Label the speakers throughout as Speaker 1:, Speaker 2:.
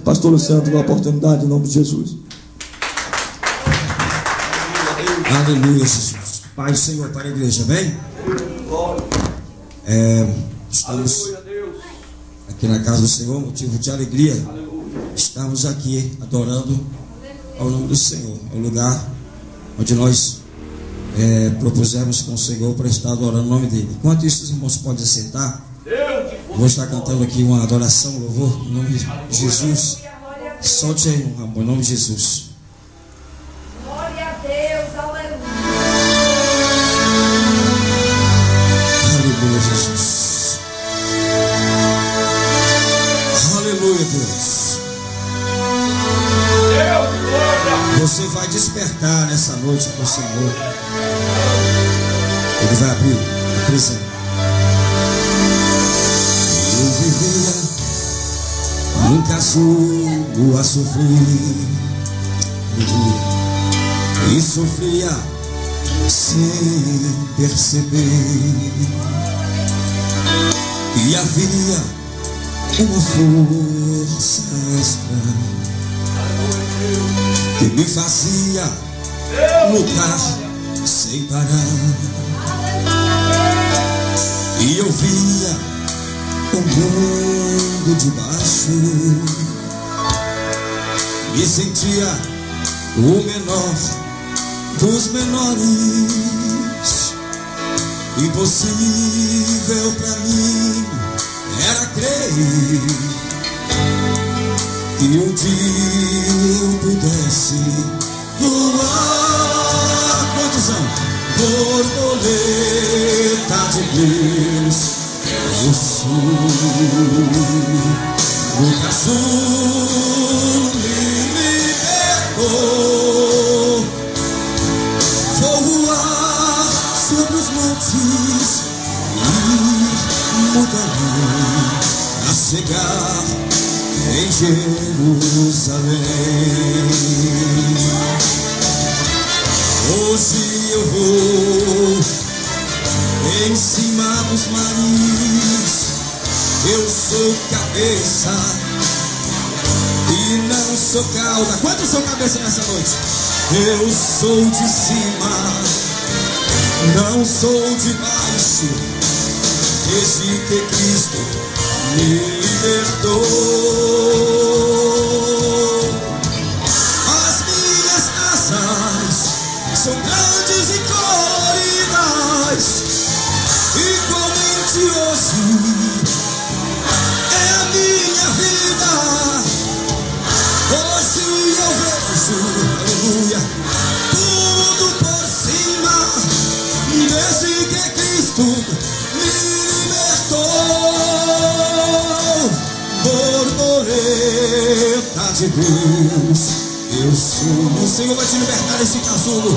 Speaker 1: Pastor Luciano, uma oportunidade em nome de Jesus.
Speaker 2: Aleluia, Jesus. Pai do Senhor para a igreja, amém? Estamos aqui na casa do Senhor, motivo de alegria. Estamos aqui adorando ao nome do Senhor. É o lugar onde nós propusemos com o Senhor para estar adorando o nome dele. Enquanto isso, os irmãos podem sentar. Vou estar cantando aqui uma adoração, louvor, em nome de Jesus. Solte aí, meu amor, em nome de Jesus.
Speaker 3: Glória a Deus, aleluia.
Speaker 2: Aleluia, Jesus. Aleluia, Deus. Você vai despertar nessa noite com o Senhor. Ele vai abrir a prisão. Eu vivia num casulo a sofrer, e sofria sem perceber. E havia uma força extra que me fazia lutar sem parar. E eu via o mundo de baixo, me sentia o menor dos menores. Impossível pra mim era crer que um dia eu pudesse voar. Quantos são? Borboleta de Deus, eu sou. O casulo me libertou. Vou voar sobre os montes e muito além, a chegar em Jerusalém. Hoje eu vou em cima dos mares. Eu sou cabeça e não sou cauda. Quantos são cabeça nessa noite? Eu sou de cima, não sou de baixo, desde que Cristo me libertou. As minhas asas são grandes e coloridas, igualmente hoje é a minha vida. Hoje eu vejo, aleluia, tudo por cima, desde que Cristo me libertou. Borboleta de Deus, eu sou. O Senhor vai te libertar desse casulo.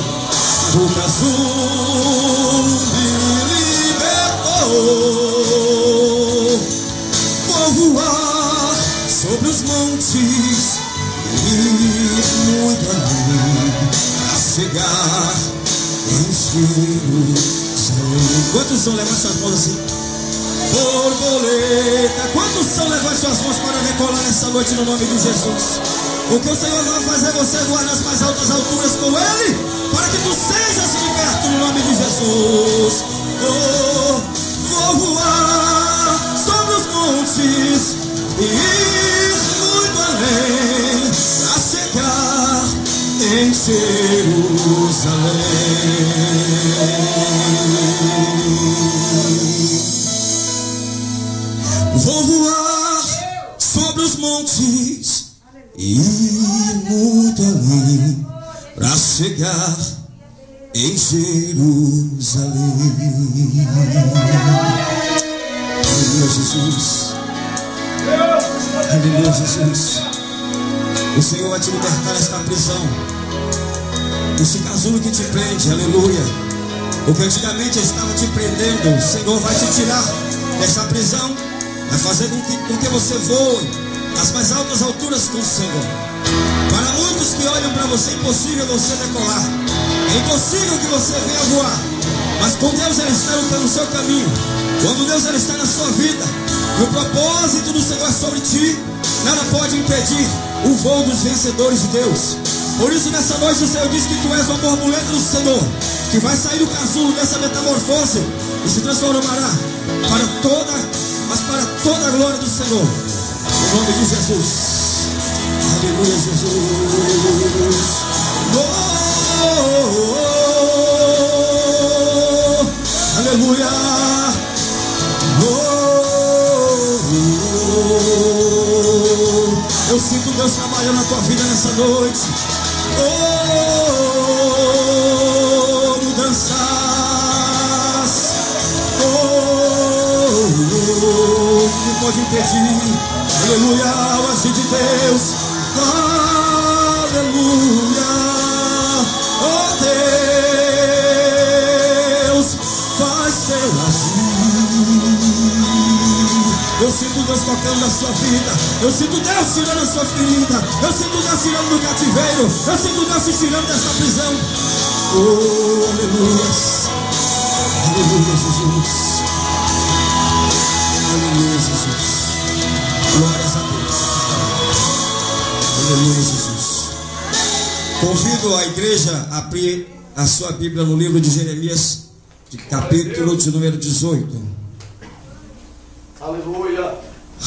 Speaker 2: O casulo me libertou. Vou voar sobre os montes e muito além, a chegar em Jerusalém. Quantos são? Levante suas mãos assim. Borboleta. Quantos são? Levante suas mãos para decolar nessa noite no nome de Jesus. O que o Senhor vai fazer você voar nas mais altas alturas com Ele, para que tu sejas liberto no nome de Jesus. Oh, vou voar sobre os montes e ir muito além, a chegar em Jerusalém. Vou voar sobre os montes e ir muito além, para chegar em Jerusalém. Aleluia, Jesus. Aleluia, Jesus. O Senhor vai te libertar desta prisão, deste casulo que te prende. Aleluia. O que antigamente estava te prendendo, o Senhor vai te tirar desta prisão, vai fazer com que você voe as mais altas alturas com o Senhor. Para muitos que olham para você, é impossível você decolar, é impossível que você venha voar, mas com Deus Ele está no seu caminho. Quando Deus Ele está na sua vida, e o propósito do Senhor é sobre ti, nada pode impedir o voo dos vencedores de Deus. Por isso, nessa noite, o Senhor diz que tu és uma borboleta do Senhor, que vai sair do casulo dessa metamorfose e se transformará para toda a glória do Senhor. Em nome de Jesus. Aleluia, Jesus. Oh, aleluia. Eu sinto Deus trabalhando na tua vida nessa noite. Mudanças. Não pode impedir. Aleluia, o agir de Deus. Aleluia. Oh Deus, faz teu agir. Eu sinto Deus tocando na sua vida. Eu sinto Deus tirando a sua ferida. Eu sinto Deus tirando do cativeiro. Eu sinto Deus te tirando dessa prisão. Oh, aleluia. Aleluia, Jesus. Aleluia, Jesus. Glórias a Deus. Aleluia, Jesus. Convido a igreja a abrir a sua Bíblia no livro de Jeremias, capítulo de número 18.
Speaker 4: Aleluia.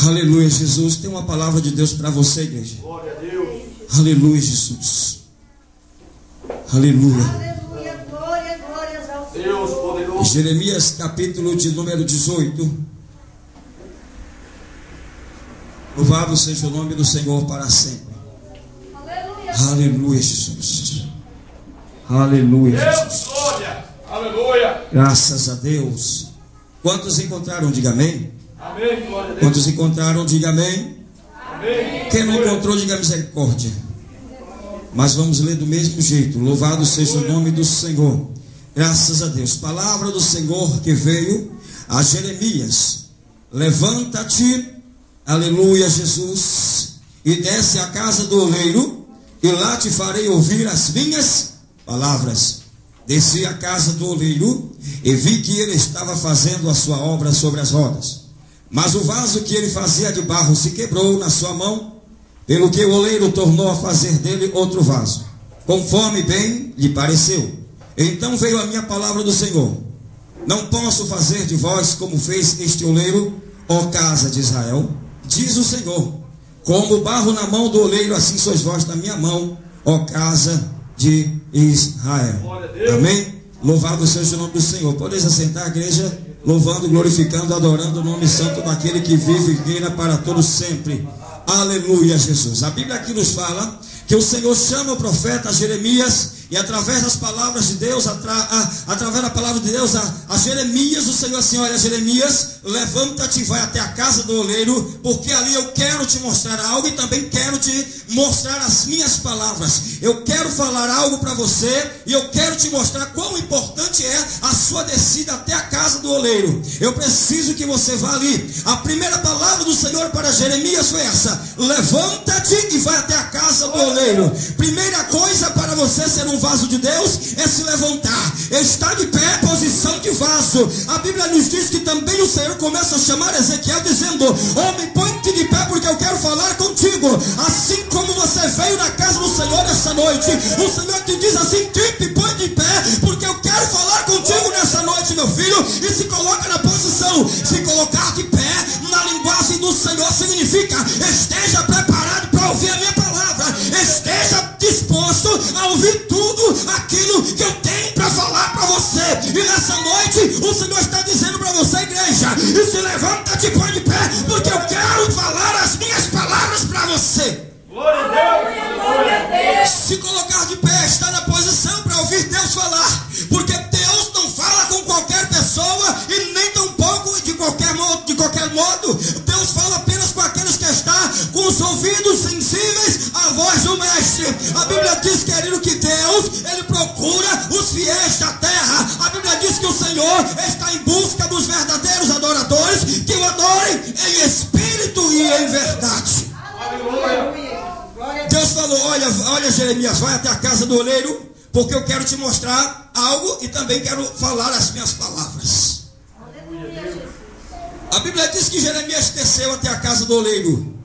Speaker 2: Aleluia, Jesus. Tem uma palavra de Deus para você, igreja.
Speaker 4: Glória a Deus.
Speaker 2: Aleluia, Jesus. Aleluia.
Speaker 3: Aleluia, glória, glórias ao Senhor.
Speaker 4: Deus poderoso.
Speaker 2: Jeremias, capítulo de número 18. Louvado seja o nome do Senhor para sempre.
Speaker 3: Aleluia.
Speaker 2: Aleluia, Jesus. Aleluia,
Speaker 4: Deus,
Speaker 2: Jesus.
Speaker 4: glória. Aleluia.
Speaker 2: Graças a Deus. Quantos encontraram? Diga amém.
Speaker 4: Amém, glória a Deus.
Speaker 2: Quantos encontraram? Diga amém.
Speaker 4: Amém.
Speaker 2: Quem não encontrou, diga misericórdia. Mas vamos ler do mesmo jeito. Louvado seja o nome do Senhor. Graças a Deus. Palavra do Senhor que veio a Jeremias. Levanta-te, aleluia, Jesus, e desce à casa do oleiro, e lá te farei ouvir as minhas palavras. Desci à casa do oleiro e vi que ele estava fazendo a sua obra sobre as rodas. Mas o vaso que ele fazia de barro se quebrou na sua mão, pelo que o oleiro tornou a fazer dele outro vaso, conforme bem lhe pareceu. Então veio a minha palavra do Senhor: não posso fazer de vós como fez este oleiro, ó casa de Israel, diz o Senhor. Como barro na mão do oleiro, assim sois vós na minha mão, ó casa de Israel. Amém? Louvado seja o nome do Senhor. Podeis assentar, igreja, louvando, glorificando, adorando o nome santo daquele que vive e reina para todos sempre. Aleluia, Jesus. A Bíblia aqui nos fala que o Senhor chama o profeta Jeremias, e através das palavras de Deus, através da palavra de Deus a Jeremias, o Senhor assim: olha, Jeremias, levanta-te e vai até a casa do oleiro, porque ali eu quero te mostrar algo e também quero te mostrar as minhas palavras. Eu quero falar algo para você e eu quero te mostrar quão importante é a sua descida até a casa do oleiro. Eu preciso que você vá ali. A primeira palavra do Senhor para Jeremias foi essa: levanta-te e vai até a casa do oleiro. Primeira coisa para você ser um vaso de Deus é se levantar, estar de pé, posição de vaso. A Bíblia nos diz que também o Senhor começa a chamar Ezequiel dizendo: homem, põe-te de pé porque eu quero falar contigo. Assim como você veio na casa do Senhor essa noite, o Senhor te diz assim: tipo, põe de pé porque eu quero falar contigo nessa noite, meu filho. E se coloca na posição. Se colocar de pé na linguagem do Senhor significa: esteja preparado para ouvir a minha palavra, esteja disposto a ouvir tudo aquilo que eu tenho para falar para você. E nessa noite o Senhor está dizendo para você, igreja: e se levanta-te, põe de pé, porque eu quero falar as minhas palavras para você.
Speaker 4: Glória a Deus. Glória a Deus.
Speaker 2: Se colocar de pé, está na posição para ouvir Deus falar, porque Deus não fala com qualquer pessoa e nem tampouco de qualquer modo. Deus fala apenas com aqueles que estão com os ouvidos sensíveis à voz do Mestre. A Bíblia diz, querido, que Deus, Ele procura os fiéis da terra. A Bíblia diz que o Senhor está em busca dos verdadeiros adoradores, que o adorem em espírito e em verdade. Deus falou: olha Jeremias, vai até a casa do oleiro, porque eu quero te mostrar algo e também quero falar as minhas palavras. A Bíblia diz que Jeremias desceu até a casa do oleiro.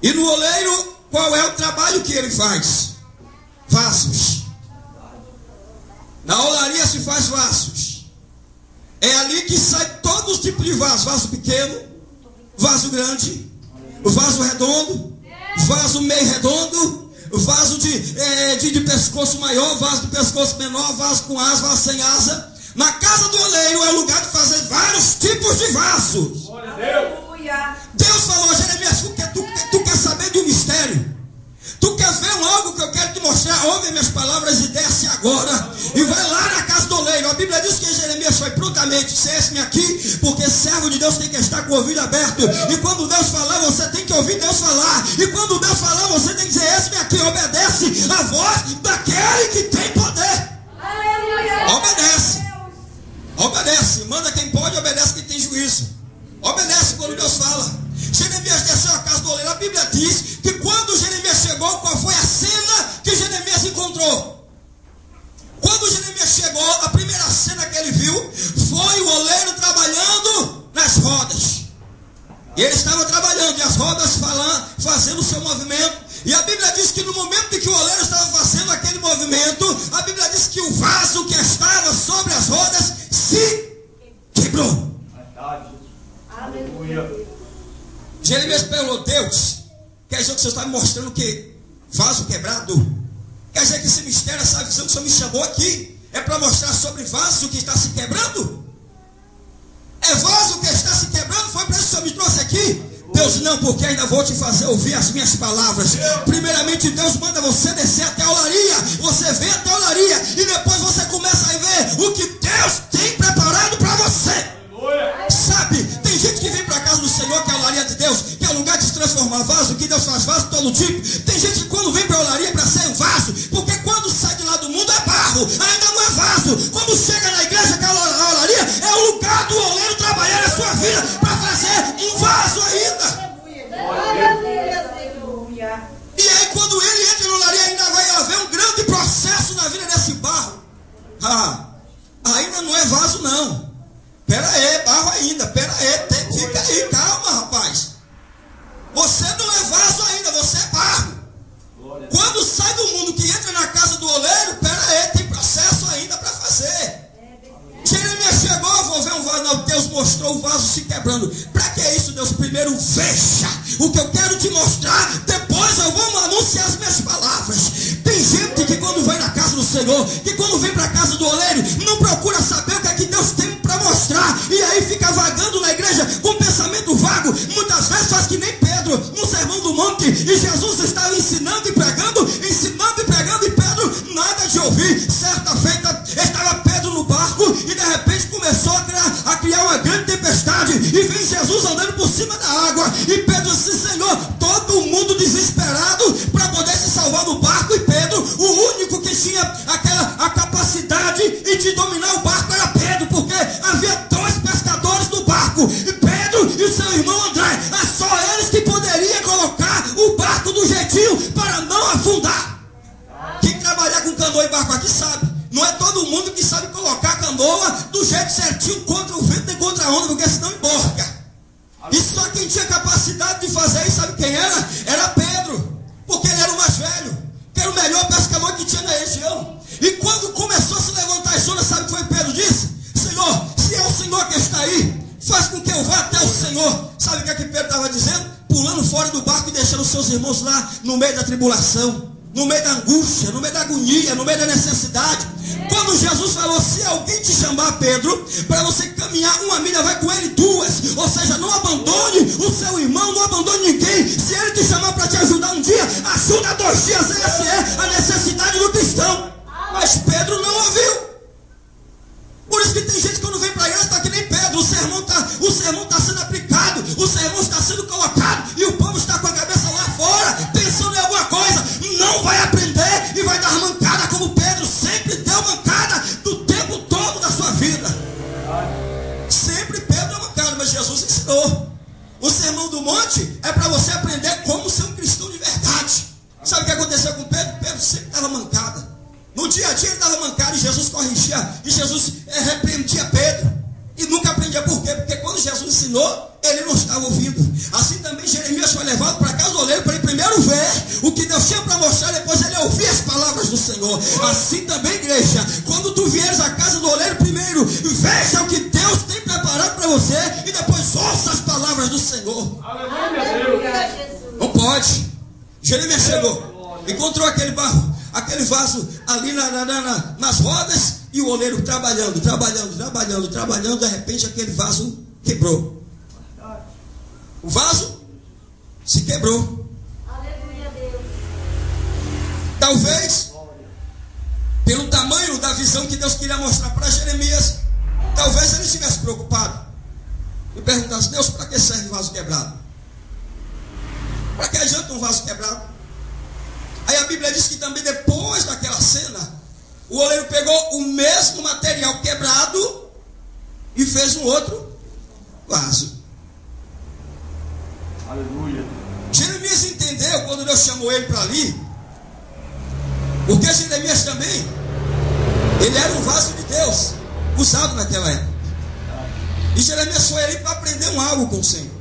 Speaker 2: E no oleiro, qual é o trabalho que ele faz? Vasos. Na olaria se faz vasos. É ali que sai todos os tipos de vasos. Vaso pequeno, vaso grande, vaso redondo, vaso meio redondo, vaso de pescoço maior, vaso de pescoço menor, vaso com asa, vaso sem asa. Na casa do oleiro é o lugar de fazer vários tipos de vasos.
Speaker 4: Glória a Deus.
Speaker 2: Deus falou a Jeremias: tu quer saber de um mistério? Tu quer ver algo que eu quero te mostrar? Ouve minhas palavras e desce agora. E vai lá na casa do oleiro. A Bíblia diz que Jeremias foi prontamente: desce-me aqui, porque servo de Deus tem que estar com o ouvido aberto. E quando Deus falar, você tem que ouvir Deus falar. E quando Deus falar, você tem que dizer: desce-me aqui. Obedece a voz daquele que tem poder. Obedece. Obedece. Manda quem pode, obedece quem tem juízo. Obedece quando Deus fala. Jeremias desceu à casa do oleiro. A Bíblia diz que quando Jeremias chegou, qual foi a cena que Jeremias encontrou? Quando Jeremias chegou, a primeira cena que ele viu foi o oleiro trabalhando nas rodas. E ele estava trabalhando, e as rodas fazendo o seu movimento. E a Bíblia diz que no momento em que o oleiro estava fazendo aquele movimento, a Bíblia diz que o vaso que estava sobre as rodas se quebrou.
Speaker 4: Aleluia.
Speaker 2: Jeremias perguntou: Deus, quer dizer que o Senhor está me mostrando que vaso quebrado? Quer dizer que esse mistério, essa visão que o Senhor me chamou aqui, é para mostrar sobre vaso que está se quebrando? É vaso que está se quebrando? Foi para isso que o Senhor me trouxe aqui? Deus: não, porque ainda vou te fazer ouvir as minhas palavras. Primeiramente, Deus manda você descer até a olaria. Você vem até a olaria e depois você começa a ver o que Deus tem preparado para você. Sabe, tem gente que vem para a casa do Senhor, que é a olaria de Deus, que é o lugar de se transformar vaso, que Deus faz vaso de todo tipo. Tem gente que quando vem para a olaria para ser um vaso, porque quando sai de lá do mundo é barro, ainda não é vaso. Quando chega na igreja, que é a olaria, é o lugar do oleiro trabalhar na sua vida para fazer um vaso ainda. E aí quando ele entra na olaria, ainda vai haver um grande processo na vida desse barro. Ainda não é vaso não. Pera aí, barro ainda, pera aí, fica aí, calma, rapaz. Você não é vaso ainda, você é barro. Quando sai do mundo que entra na casa do oleiro, pera aí, tem processo ainda para fazer. Jeremias chegou, vou ver um vaso, não, Deus mostrou o vaso se quebrando. Para que isso, Deus? Primeiro veja o que eu quero te mostrar, depois eu vou anunciar as minhas palavras. Tem gente que quando vai na casa do Senhor, que quando vem para a casa do oleiro, não procura saber o que é que Deus tem para mostrar, e aí fica vagando na igreja com pensamento vago. Muitas vezes faz que nem Pedro no Sermão do Monte, e Jesus estava ensinando e pregando, e Pedro nada de ouvir. Certa feita estava Pedro no barco e de repente começou a criar uma grande tempestade, e vem Jesus andando por cima da água, e Pedro disse: Senhor, todo mundo desesperado para poder se salvar no barco, e Pedro, o único que tinha a capacidade de dominar o barco era Pedro, porque havia 2 pescadores no barco, e Pedro e o seu irmão André, é só eles que poderiam colocar o barco do jeitinho para não afundar. Quem trabalhar com canoa e barco aqui sabe, não é todo mundo que sabe colocar a canoa do jeito certinho contra o vento e contra a onda, porque senão emborca. E só quem tinha capacidade de fazer isso, sabe quem era? Era Pedro, porque ele era o mais velho, que era o melhor pescador que tinha na região. E quando começou a se levantar as ondas, sabe o que foi Pedro disse? Senhor, se é o Senhor que está aí, faz com que eu vá até o Senhor. Sabe o que é que Pedro estava dizendo? Pulando fora do barco e deixando os seus irmãos lá no meio da tribulação, no meio da angústia, no meio da agonia, no meio da necessidade. Quando Jesus falou: se alguém te chamar, Pedro, para você caminhar 1 milha, vai com ele 2. Ou seja, não abandone o seu irmão, não abandone ninguém. Se ele te chamar para te ajudar um dia, ajuda 2 dias. Essa é a necessidade do cristão. Mas Pedro não ouviu. Por isso que tem gente que quando vem para a igreja está que nem Pedro. O sermão está sendo aplicado, o sermão está sendo colocado, e o povo está com a cabeça lá fora, pensando em alguma coisa. Não vai aprender e vai dar mancada, como Pedro sempre deu mancada do tempo todo da sua vida. Sempre Pedro deu mancada, mas Jesus ensinou. O Sermão do Monte é para você aprender como ser um cristão de verdade. Sabe o que aconteceu com Pedro? Pedro sempre estava mancada. No dia a dia ele estava mancado, e Jesus corrigia, e Jesus repreendia Pedro. E nunca aprendia por quê? Porque quando Jesus ensinou, ele não estava ouvindo. Assim também Jeremias foi levado para a casa do oleiro para ele primeiro ver o que Deus tinha para mostrar, depois ele ouvir as palavras do Senhor. Assim também, igreja, quando tu vieres à casa do oleiro, primeiro veja o que Deus tem preparado para você e depois ouça as palavras do Senhor.
Speaker 3: Aleluia, Jesus.
Speaker 2: Não pode. Jeremias chegou, encontrou aquele barro, aquele vaso ali nas rodas, e o oleiro trabalhando, de repente aquele vaso quebrou. O vaso se quebrou.
Speaker 3: Aleluia, Deus.
Speaker 2: Talvez, pelo tamanho da visão que Deus queria mostrar para Jeremias, talvez ele estivesse preocupado e perguntasse: Deus, para que serve vaso quebrado? Para que adianta um vaso quebrado? Aí a Bíblia diz que também depois daquela cena, o oleiro pegou o mesmo material quebrado e fez um outro vaso.
Speaker 4: Aleluia.
Speaker 2: Jeremias entendeu quando Deus chamou ele para ali, porque Jeremias também, ele era um vaso de Deus, usado naquela época. E Jeremias foi ali para aprender algo com o Senhor.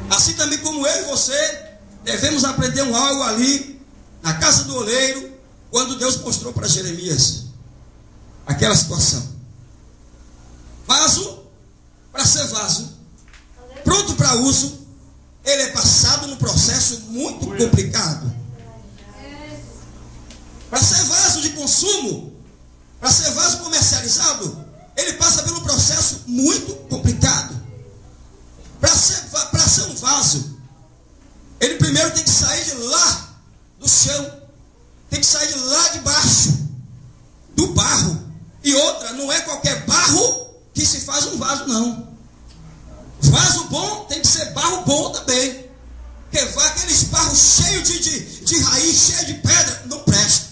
Speaker 2: Assim também como eu e você devemos aprender algo ali na casa do oleiro, quando Deus mostrou para Jeremias aquela situação. Vaso, para ser vaso, pronto para uso, ele é passado num processo muito complicado. Para ser vaso de consumo, para ser vaso comercializado, ele passa por um processo muito complicado. Para ser um vaso, ele primeiro tem que sair de lá do chão, tem que sair de lá de baixo do barro. E outra, não é qualquer barro que se faz um vaso, não. Vaso bom tem que ser barro bom também. Porque vai aqueles barros cheios de raiz, cheio de pedra, não presta.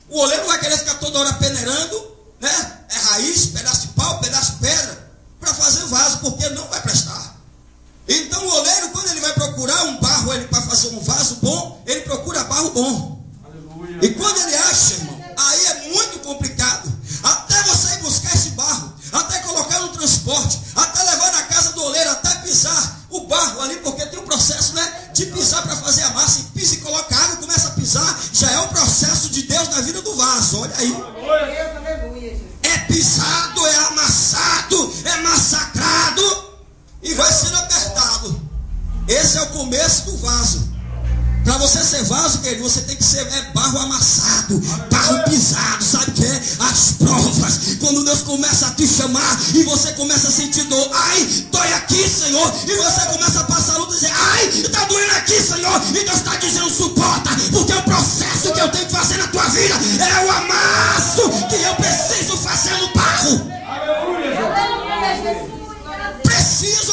Speaker 2: O oleiro não vai querer ficar toda hora peneirando, né? É raiz, pedaço de pau, pedaço de pedra, para fazer vaso, porque não vai prestar. Então o oleiro, quando ele vai procurar um barro para fazer um vaso bom, ele procura barro bom.
Speaker 4: Aleluia.
Speaker 2: E quando ele acha, irmão, aí é muito complicado. Até você ir buscar esse barro, até colocar no transporte, até levar na casa do oleiro, até pisar o barro ali, porque tem um processo, né, de pisar para fazer a massa. E pisa e coloca água e começa a pisar, já é o processo de Deus na vida do vaso. Olha aí.
Speaker 3: Aleluia, Jesus.
Speaker 2: É pisado, é amassado, é massacrado e vai sendo apertado. Esse é o começo do vaso. Para você ser vaso, querido, você tem que ser barro amassado, barro pisado, sabe o que é? As provas, quando Deus começa a te chamar e você começa a sentir dor. Ai, dói aqui, Senhor. E você começa a passar luta e dizer: ai, está doendo aqui, Senhor. E Deus está dizendo: suporta, porque o processo que eu tenho que fazer na tua vida é o amasso que eu preciso fazer no barro.
Speaker 4: Aleluia.
Speaker 3: Aleluia, Jesus.
Speaker 2: Preciso